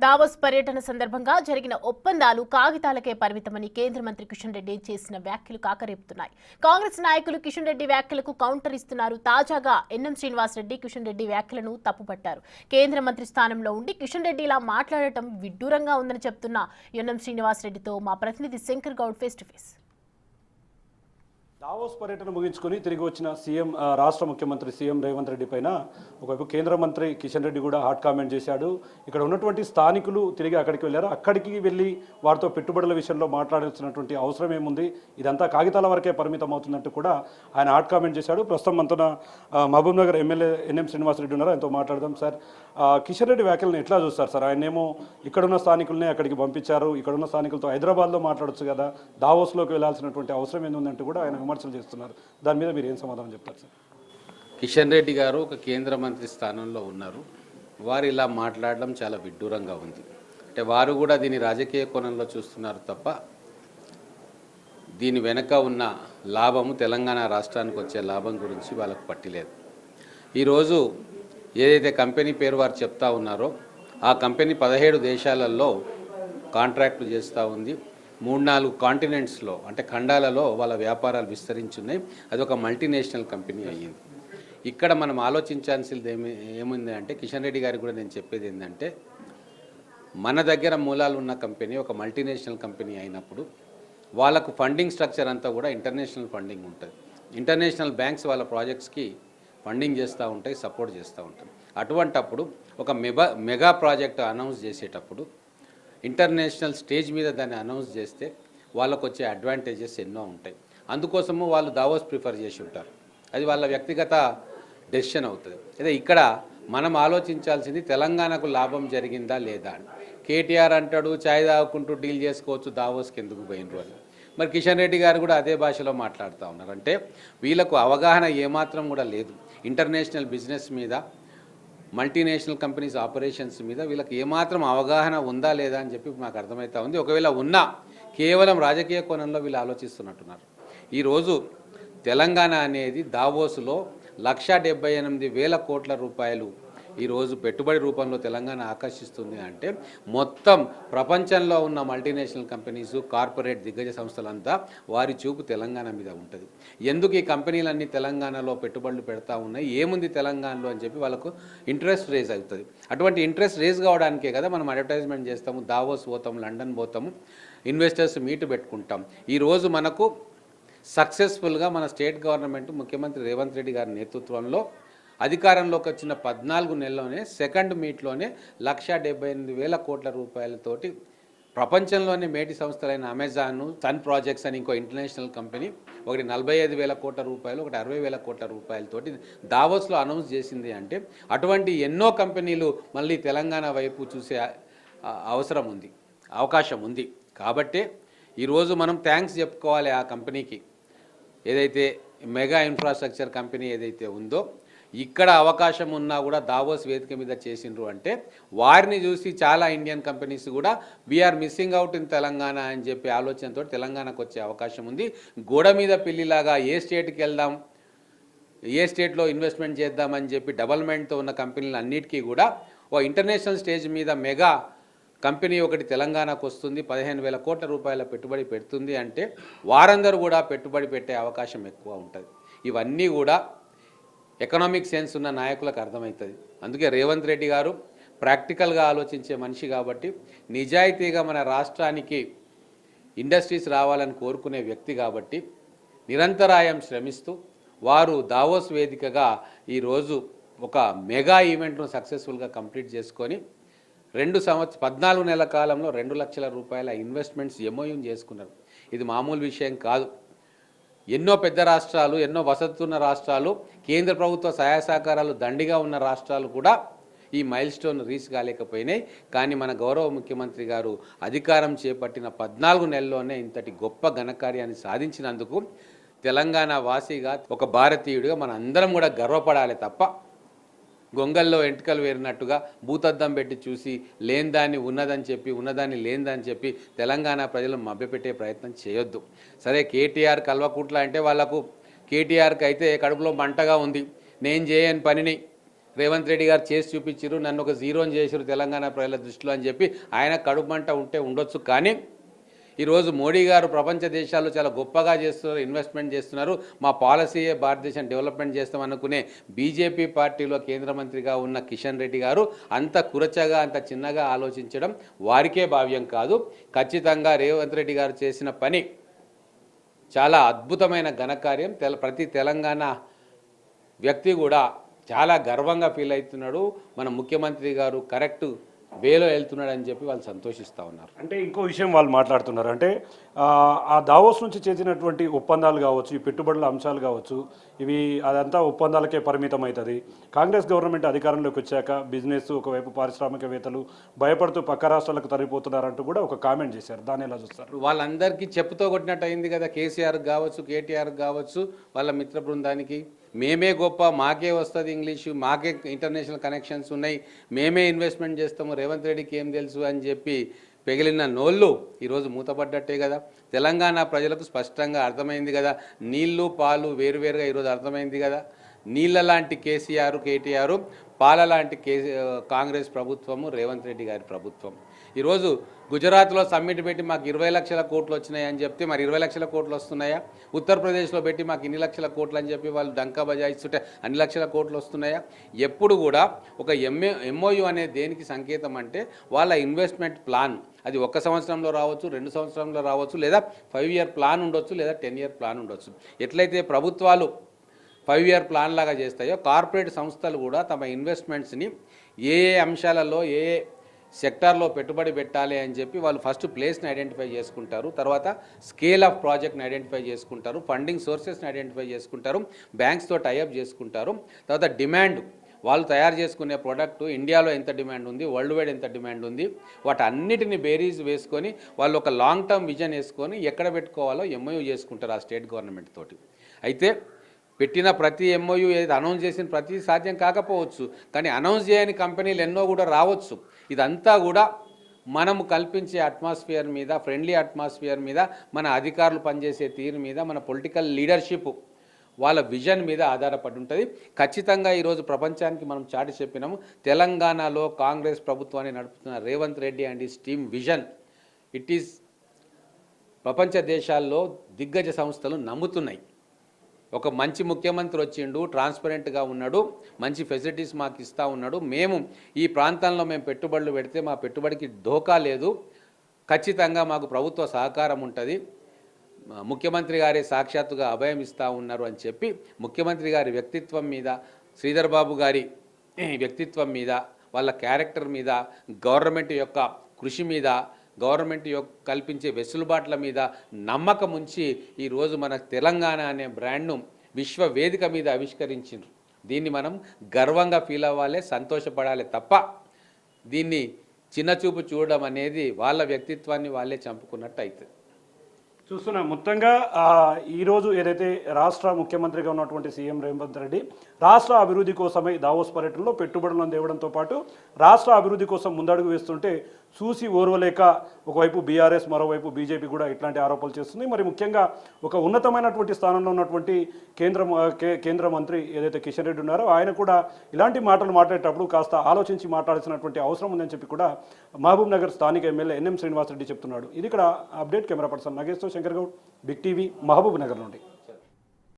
Davos పర్యటన సందర్భంగా జరిగిన ఒప్పందాలు కాగితాలకే పరిమితమని కేంద్ర మంత్రి కిషన్ రెడ్డి చేసిన వ్యాఖ్యలు కాకరేపుతున్నాయి. కాంగ్రెస్ నాయకులు కిషన్ రెడ్డి వ్యాఖ్యలకు కౌంటర్ ఇస్తున్నారు. తాజాగా ఎన్ఎం శ్రీనివాస్ రెడ్డి కిషన్ రెడ్డి వ్యాఖ్యలను తప్పుపట్టారు. కేంద్ర మంత్రి స్థానంలో ఉండి కిషన్ రెడ్డి ఇలా మాట్లాడటం విడ్డూరంగా ఉందని చెప్తున్న ఎన్ఎం శ్రీనివాస్ రెడ్డితో మా ప్రతినిధి Shankar Goud face to face. Davos పర్యటన ముగించుకొని తిరిగి వచ్చిన రాష్ట్ర ముఖ్యమంత్రి సీఎం రేవంత్ రెడ్డి పైన ఒకవైపు కేంద్ర మంత్రి కిషన్ రెడ్డి కూడా హాట్ కామెంట్ చేశాడు. ఇక్కడ ఉన్నటువంటి స్థానికులు తిరిగి అక్కడికి వెళ్ళారు. అక్కడికి వెళ్ళి వారితో పెట్టుబడుల విషయంలో మాట్లాడాల్సినటువంటి అవసరం ఏముంది, ఇదంతా కాగితాల వరకే పరిమితం అవుతుందంటూ కూడా ఆయన హాట్ కామెంట్ చేశాడు. ప్రస్తుతం మనతో మహబూబ్ నగర్ ఎమ్మెల్యే ఎన్ఎం శ్రీనివాస్ రెడ్డి ఉన్నారు, ఆయనతో మాట్లాడదాం. సార్, కిషన్ రెడ్డి వ్యాఖ్యలను ఎట్లా చూస్తారు సార్? ఆయనేమో ఇక్కడున్న స్థానికులనే అక్కడికి పంపించారు, ఇక్కడున్న స్థానికులతో హైదరాబాద్లో మాట్లాడొచ్చు కదా, దావోస్లోకి వెళ్లాల్సినటువంటి అవసరం ఏంటంటూ కూడా ఆయన విమర్శలు చేస్తున్నారు. దాని మీద మీరు ఏం సమాధానం చెప్తారు సార్? కిషన్ రెడ్డి గారు ఒక కేంద్ర మంత్రి స్థానంలో ఉన్నారు. వారు ఇలా మాట్లాడడం చాలా విడ్డూరంగా ఉంది. అంటే వారు కూడా దీని రాజకీయ కోణంలో చూస్తున్నారు తప్ప దీని వెనక ఉన్న లాభము, తెలంగాణ రాష్ట్రానికి వచ్చే లాభం గురించి వాళ్ళకు పట్టిలేదు. ఈరోజు ఏదైతే కంపెనీ పేరు వారు చెప్తా ఉన్నారో ఆ కంపెనీ 17 దేశాలలో కాంట్రాక్టులు చేస్తూ ఉంది. 3-4 కాంటినెంట్స్లో అంటే ఖండాలలో వాళ్ళ వ్యాపారాలు విస్తరించున్నాయి. అది ఒక మల్టీనేషనల్ కంపెనీ అయ్యింది. ఇక్కడ మనం ఆలోచించాల్సింది ఏముంది అంటే, కిషన్ రెడ్డి గారికి కూడా నేను చెప్పేది ఏంటంటే, మన దగ్గర మూలాలు ఉన్న కంపెనీ ఒక మల్టీనేషనల్ కంపెనీ అయినప్పుడు వాళ్ళకు ఫండింగ్ స్ట్రక్చర్ అంతా కూడా ఇంటర్నేషనల్ ఫండింగ్ ఉంటుంది. ఇంటర్నేషనల్ బ్యాంక్స్ వాళ్ళ ప్రాజెక్ట్స్కి ఫండింగ్ చేస్తూ ఉంటాయి, సపోర్ట్ చేస్తూ ఉంటాయి. అటువంటప్పుడు ఒక మెగా ప్రాజెక్ట్ అనౌన్స్ చేసేటప్పుడు ఇంటర్నేషనల్ స్టేజ్ మీద దాన్ని అనౌన్స్ చేస్తే వాళ్ళకు వచ్చే అడ్వాంటేజెస్ ఎన్నో ఉంటాయి. అందుకోసము వాళ్ళు దావోస్ ప్రిఫర్ చేసి ఉంటారు. అది వాళ్ళ వ్యక్తిగత డెసిషన్ అవుతుంది. అదే ఇక్కడ మనం ఆలోచించాల్సింది తెలంగాణకు లాభం జరిగిందా లేదా అని. కేటీఆర్ అంటాడు ఛాయ్ తాగుకుంటూ డీల్ చేసుకోవచ్చు, దావోస్కి ఎందుకు పోయినరు అని. మరి కిషన్ రెడ్డి గారు కూడా అదే భాషలో మాట్లాడుతూ ఉన్నారు. అంటే వీళ్ళకు అవగాహన ఏమాత్రం కూడా లేదు ఇంటర్నేషనల్ బిజినెస్ మీద, మల్టీనేషనల్ కంపెనీస్ ఆపరేషన్స్ మీద వీళ్ళకి ఏమాత్రం అవగాహన ఉందా లేదా అని చెప్పి నాకు అర్థమవుతా ఉంది. ఒకవేళ ఉన్నా కేవలం రాజకీయ కోణంలో వీళ్ళు ఆలోచిస్తున్నట్టున్నారు. ఈరోజు తెలంగాణ అనేది దావోస్లో 1,78,000 కోట్ల రూపాయలు ఈరోజు పెట్టుబడి రూపంలో తెలంగాణ ఆకర్షిస్తుంది అంటే మొత్తం ప్రపంచంలో ఉన్న మల్టీనేషనల్ కంపెనీస్, కార్పొరేట్ దిగ్గజ సంస్థలంతా వారి చూపు తెలంగాణ మీద ఉంటుంది. ఎందుకు ఈ కంపెనీలన్నీ తెలంగాణలో పెట్టుబడులు పెడతా ఉన్నాయి, ఏముంది తెలంగాణలో అని చెప్పి వాళ్ళకు ఇంట్రెస్ట్ రేజ్ అవుతుంది. అటువంటి ఇంట్రెస్ట్ రేజ్ కావడానికే కదా మనం అడ్వర్టైజ్మెంట్ చేస్తాము, దావోస్ పోతాము, లండన్ పోతాము, ఇన్వెస్టర్స్ మీట్ పెట్టుకుంటాం. ఈరోజు మనకు సక్సెస్ఫుల్గా మన స్టేట్ గవర్నమెంట్ ముఖ్యమంత్రి రేవంత్ రెడ్డి గారి నేతృత్వంలో అధికారంలోకి వచ్చిన 14 నెలల్లోనే సెకండ్ మీట్లోనే 1,78,000 కోట్ల రూపాయలతోటి ప్రపంచంలోని మేటి సంస్థలైన అమెజాన్, సన్ ప్రాజెక్ట్స్ అని ఇంకో ఇంటర్నేషనల్ కంపెనీ ఒకటి 45,000 కోట్ల రూపాయలు, ఒకటి 60,000 కోట్ల రూపాయలతోటి దావోస్లో అనౌన్స్ చేసింది. అంటే అటువంటి ఎన్నో కంపెనీలు మళ్ళీ తెలంగాణ వైపు చూసే అవసరం ఉంది, అవకాశం ఉంది. కాబట్టి ఈరోజు మనం థ్యాంక్స్ చెప్పుకోవాలి ఆ కంపెనీకి. ఏదైతే మెగా ఇన్ఫ్రాస్ట్రక్చర్ కంపెనీ ఏదైతే ఉందో, ఇక్కడ అవకాశం ఉన్నా కూడా దావోస్ వేదిక మీద చేసిండ్రు అంటే వారిని చూసి చాలా ఇండియన్ కంపెనీస్ కూడా we are missing out in Telangana అని చెప్పి ఆలోచనతో తెలంగాణకు వచ్చే అవకాశం ఉంది. గోడ మీద పిల్లిలాగా ఏ స్టేట్కి వెళ్దాం, ఏ స్టేట్లో ఇన్వెస్ట్మెంట్ చేద్దామని చెప్పి డెవలప్మెంట్తో ఉన్న కంపెనీలు అన్నిటికీ కూడా ఓ ఇంటర్నేషనల్ స్టేజ్ మీద మెగా కంపెనీ ఒకటి తెలంగాణకు వస్తుంది, 15,000 కోట్ల రూపాయల పెట్టుబడి పెడుతుంది అంటే వారందరూ కూడా పెట్టుబడి పెట్టే అవకాశం ఎక్కువ ఉంటుంది. ఇవన్నీ కూడా ఎకనామిక్ సెన్స్ ఉన్న నాయకులకు అర్థమవుతుంది. అందుకే రేవంత్ రెడ్డి గారు ప్రాక్టికల్గా ఆలోచించే మనిషి కాబట్టి, నిజాయితీగా మన రాష్ట్రానికి ఇండస్ట్రీస్ రావాలని కోరుకునే వ్యక్తి కాబట్టి నిరంతరాయం శ్రమిస్తూ వారు దావోస్ వేదికగా ఈరోజు ఒక మెగా ఈవెంట్ను సక్సెస్ఫుల్గా కంప్లీట్ చేసుకొని 14 నెలల కాలంలో 2 లక్షల రూపాయల ఇన్వెస్ట్మెంట్స్ ఎంఓయూ చేసుకున్నారు. ఇది మామూలు విషయం కాదు. ఎన్నో పెద్ద రాష్ట్రాలు, ఎన్నో వసతున్న రాష్ట్రాలు, కేంద్ర ప్రభుత్వ సహాయ సహకారాలు దండిగా ఉన్న రాష్ట్రాలు కూడా ఈ మైల్ స్టోన్ రీచ్ కాలేకపోయినాయి. కానీ మన గౌరవ ముఖ్యమంత్రి గారు అధికారం చేపట్టిన 14 నెలల్లోనే ఇంతటి గొప్ప ఘనకార్యాన్ని సాధించినందుకు తెలంగాణ వాసిగా, ఒక భారతీయుడిగా మన అందరం కూడా గర్వపడాలి తప్ప గొంగల్లో ఎంటుకలు వేరినట్టుగా భూతద్దం పెట్టి చూసి లేనిదాన్ని ఉన్నదని చెప్పి, ఉన్నదాన్ని లేనిదని చెప్పి తెలంగాణ ప్రజలను మభ్యపెట్టే ప్రయత్నం చేయొద్దు. సరే, కేటీఆర్ కల్వకుట్ల అంటే వాళ్ళకు, కేటీఆర్కి అయితే కడుపులో మంటగా ఉంది, నేను చేయని పనిని రేవంత్ రెడ్డి గారు చేసి చూపించారు, నన్ను ఒక జీరోని చేశారు తెలంగాణ ప్రజల దృష్టిలో అని చెప్పి ఆయన కడుపుమంట ఉంటే ఉండొచ్చు. కానీ ఈరోజు మోడీ గారు ప్రపంచ దేశాల్లో చాలా గొప్పగా చేస్తున్నారు, ఇన్వెస్ట్మెంట్ చేస్తున్నారు, మా పాలసీయే భారతదేశం డెవలప్మెంట్ చేస్తాం అనుకునే బీజేపీ పార్టీలో కేంద్ర మంత్రిగా ఉన్న కిషన్ రెడ్డి గారు అంత కురచగా అంత చిన్నగా ఆలోచించడం వారికే భావ్యం కాదు. ఖచ్చితంగా రేవంత్ రెడ్డి గారు చేసిన పని చాలా అద్భుతమైన ఘనకార్యం. ప్రతి తెలంగాణ వ్యక్తి కూడా చాలా గర్వంగా ఫీల్ అవుతున్నాడు. మన ముఖ్యమంత్రి గారు కరెక్ట్ వేలో వెళ్తున్నాడని చెప్పి వాళ్ళు సంతోషిస్తూ ఉన్నారు. అంటే ఇంకో విషయం వాళ్ళు మాట్లాడుతున్నారు, అంటే ఆ దావోస్ నుంచి చేసినటువంటి ఒప్పందాలు కావచ్చు, ఈ పెట్టుబడుల అంశాలు కావచ్చు, ఇవి అదంతా ఒప్పందాలకే పరిమితం అవుతుంది. కాంగ్రెస్ గవర్నమెంట్ అధికారంలోకి వచ్చాక బిజినెస్ ఒకవైపు పారిశ్రామికవేత్తలు భయపడుతూ పక్క రాష్ట్రాలకు తరలిపోతున్నారంటూ కూడా ఒక కామెంట్ చేశారు. దాన్ని ఎలా చూస్తారు? వాళ్ళందరికీ చెప్పుతో కొట్టినట్టు అయింది కదా, కేసీఆర్ కావచ్చు, కేటీఆర్ కావచ్చు, వాళ్ళ మిత్ర బృందానికి. మేమే గొప్ప, మాకే వస్తుంది ఇంగ్లీషు, మాకే ఇంటర్నేషనల్ కనెక్షన్స్ ఉన్నాయి, మేమే ఇన్వెస్ట్మెంట్ చేస్తాము, రేవంత్ రెడ్డికి ఏం తెలుసు అని చెప్పి పెగిలిన నోళ్ళు ఈరోజు మూతపడ్డట్టే కదా. తెలంగాణ ప్రజలకు స్పష్టంగా అర్థమైంది కదా, నీళ్లు పాలు వేరువేరుగా ఈరోజు అర్థమైంది కదా. నీళ్ళ లాంటి కేసీఆర్ కేటీఆర్, పాల లాంటి కాంగ్రెస్ ప్రభుత్వము రేవంత్ రెడ్డి గారి ప్రభుత్వం. ఈరోజు గుజరాత్లో సమ్మిట్ పెట్టి మాకు 20 లక్షల కోట్లు వచ్చినాయి అని చెప్తే మరి 20 లక్షల కోట్లు వస్తున్నాయా? ఉత్తరప్రదేశ్లో పెట్టి మాకు ఇన్ని లక్షల కోట్లు అని చెప్పి వాళ్ళు డంకా బజాయిస్తుంటే అన్ని లక్షల కోట్లు వస్తున్నాయా? ఎప్పుడు కూడా ఒక ఎంఓయు అనేది దేనికి సంకేతం అంటే వాళ్ళ ఇన్వెస్ట్మెంట్ ప్లాన్, అది 1 సంవత్సరంలో రావచ్చు, 2 సంవత్సరంలో రావచ్చు, లేదా 5 ఇయర్ ప్లాన్ ఉండొచ్చు, లేదా 10 ఇయర్ ప్లాన్ ఉండొచ్చు. ఎట్లయితే ప్రభుత్వాలు 5 ఇయర్ ప్లాన్ లాగా చేస్తాయో కార్పొరేట్ సంస్థలు కూడా తమ ఇన్వెస్ట్మెంట్స్ని ఏ అంశాలలో ఏ సెక్టార్లో పెట్టుబడి పెట్టాలి అని చెప్పి వాళ్ళు ఫస్ట్ ప్లేస్ని ఐడెంటిఫై చేసుకుంటారు, తర్వాత స్కేల్ ఆఫ్ ప్రాజెక్ట్ని ఐడెంటిఫై చేసుకుంటారు, ఫండింగ్ సోర్సెస్ని ఐడెంటిఫై చేసుకుంటారు, బ్యాంక్స్తో టైఅప్ చేసుకుంటారు, తర్వాత డిమాండ్, వాళ్ళు తయారు చేసుకునే ప్రోడక్ట్ ఇండియాలో ఎంత డిమాండ్ ఉంది, వరల్డ్ వైడ్ ఎంత డిమాండ్ ఉంది, వాటన్నిటిని బేరీజ్ వేసుకొని వాళ్ళు ఒక లాంగ్ టర్మ్ విజన్ వేసుకొని ఎక్కడ పెట్టుకోవాలో ఎంఓయూ చేసుకుంటారు ఆ స్టేట్ గవర్నమెంట్ తోటి. అయితే పెట్టిన ప్రతి ఎంఓయూ ఏది అనౌన్స్ చేసిన ప్రతి సాధ్యం కాకపోవచ్చు, కానీ అనౌన్స్ చేయని కంపెనీలు ఎన్నో కూడా రావచ్చు. ఇదంతా కూడా మనము కల్పించే అట్మాస్ఫియర్ మీద, ఫ్రెండ్లీ అట్మాస్ఫియర్ మీద, మన అధికారులు పనిచేసే తీరు మీద, మన పొలిటికల్ లీడర్షిప్ వాళ్ళ విజన్ మీద ఆధారపడి ఉంటుంది. ఖచ్చితంగా ఈరోజు ప్రపంచానికి మనం చాటి చెప్పినాము, తెలంగాణలో కాంగ్రెస్ ప్రభుత్వాన్ని నడుపుతున్న Revanth Reddy and his team vision it is ప్రపంచ దేశాల్లో దిగ్గజ సంస్థలు నమ్ముతున్నాయి. ఒక మంచి ముఖ్యమంత్రి వచ్చిండు, ట్రాన్స్పరెంట్గా ఉన్నాడు, మంచి ఫెసిలిటీస్ మాకు ఇస్తూ ఉన్నాడు, మేము ఈ ప్రాంతంలో మేము పెట్టుబడులు పెడితే మా పెట్టుబడికి ధోకా లేదు, ఖచ్చితంగా మాకు ప్రభుత్వ సహకారం ఉంటుంది, ముఖ్యమంత్రి గారే సాక్షాత్తుగా అభయం ఇస్తూ ఉన్నారు అని చెప్పి ముఖ్యమంత్రి గారి వ్యక్తిత్వం మీద, శ్రీధర్ బాబు గారి వ్యక్తిత్వం మీద, వాళ్ళ క్యారెక్టర్ మీద, గవర్నమెంట్ యొక్క కృషి మీద, గవర్నమెంట్ కల్పించే వెసులుబాట్ల మీద నమ్మకం ఉంచి ఈరోజు మన తెలంగాణ అనే బ్రాండ్ను విశ్వవేదిక మీద ఆవిష్కరించారు. దీన్ని మనం గర్వంగా ఫీల్ అవ్వాలి, సంతోషపడాలి తప్ప దీన్ని చిన్నచూపు చూడడం అనేది వాళ్ళ వ్యక్తిత్వాన్ని వాళ్ళే చంపుకున్నట్టు అవుతుంది. చూస్తున్నాం మొత్తంగా ఈరోజు ఏదైతే రాష్ట్ర ముఖ్యమంత్రిగా ఉన్నటువంటి సీఎం రేవంత్ రెడ్డి రాష్ట్ర అభివృద్ధి కోసమై దావోస్ పర్యటనలో పెట్టుబడులను తేవడంతో పాటు రాష్ట్ర అభివృద్ధి కోసం ముందడుగు వేస్తుంటే చూసి ఓర్వలేక ఒకవైపు బీఆర్ఎస్, మరోవైపు బీజేపీ కూడా ఇట్లాంటి ఆరోపణలు చేస్తుంది. మరి ముఖ్యంగా ఒక ఉన్నతమైనటువంటి స్థానంలో ఉన్నటువంటి కేంద్ర మంత్రి ఏదైతే కిషన్ రెడ్డి ఉన్నారో ఆయన కూడా ఇలాంటి మాటలు మాట్లాడేటప్పుడు కాస్త ఆలోచించి మాట్లాడాల్సినటువంటి అవసరం ఉందని చెప్పి కూడా మహబూబ్ నగర్ స్థానిక ఎమ్మెల్యే ఎన్ఎం శ్రీనివాస్ రెడ్డి చెప్తున్నాడు. ఇది ఇక్కడ అప్డేట్. కెమెరా పర్సన్ నగేష్తో Shankar Goud, big TV, Mahabubnagar నుండి.